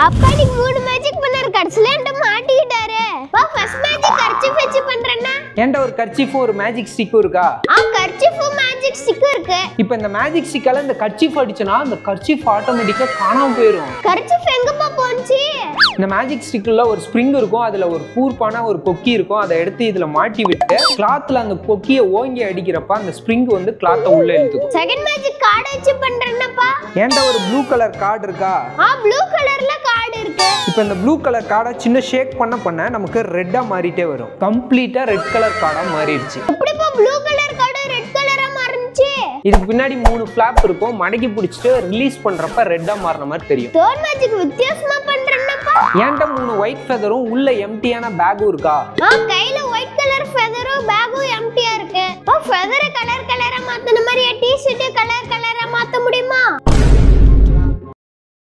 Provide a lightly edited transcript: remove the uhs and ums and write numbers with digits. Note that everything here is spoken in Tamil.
அப்பா நீ மூணு மேஜிக் பண்ணாரு கடைசில என்கிட்ட மாட்டிக்கிட்டாரு. வா ஃபர்ஸ்ட் மேஜிக் கர்ச்சீஃப் வச்சு பண்றேன்னா. ஏன்டா ஒரு கர்ச்சீஃபும் ஒரு மேஜிக் ஸ்டிக்கும் இருக்கா? கர்ச்சீஃபும் மேஜிக் ஸ்டிக்கும் இருக்கு. இப்போ இந்த மேஜிக் ஸ்டிக்கால இந்த கர்ச்சீஃப் அடிச்சனா அந்த கர்ச்சீஃப் ஆட்டோமேட்டிக்கா காணாம போயிடும். கர்ச்சீஃப் எங்கப்பா போச்சு? இந்த மேஜிக் ஸ்டிக்ல ஒரு ஸ்ப்ரிங் இருக்கும், அதுல ஒரு கூர்ப்பான ஒரு கொக்கி இருக்கும். அதை எடுத்து இதுல மாட்டி விட்டு கிளாத்ல அந்த கொக்கியை ஓங்கி அடிக்கிறப்ப அந்த ஸ்ப்ரிங் வந்து கிளாத்தை உள்ள இழுத்துக்கும். செகண்ட் மேஜிக் கார்டு வச்சு பண்றேன்னப்பா. ஏன்டா ஒரு ப்ளூ கலர் கார்டு இருக்கா? ப்ளூ கலர்ல கார்டு இருக்கு. இப்போ இந்த ப்ளூ கலர் கார்டை சின்ன ஷேக் பண்ண நமக்கு ரெட்டா மாறிட்டே வரும். கம்ப்ளீட்டா ரெட் கலர் கார்டா மாறிடுச்சு. எப்படிப்பா ப்ளூ கலர் கார்டு ரெட் கலரா மாறிச்சு? இதுக்கு பின்னாடி 3 ஃபிளாப் இருக்கும். மடக்கி பிடிச்சிட்டு ரிலீஸ் பண்றப்ப ரெட்டா மாறின மாதிரி தெரியும். தேர்ட் மேஜிக் வித்தியாசமா பண்றேன்னப்பா. ஏன்டா 3 ஒயிட் ஃபெதரும் உள்ள எம்டியான பேக்கும் இருக்கா? கையில ஒயிட் கலர் ஃபெதரும் பேக்கும் எம்டியா இருக்கு. ஃபெதரை கலர் கலரா மாத்தன மாதிரி டி-ஷர்ட் கலர் கலரா மாத்த முடியுமா?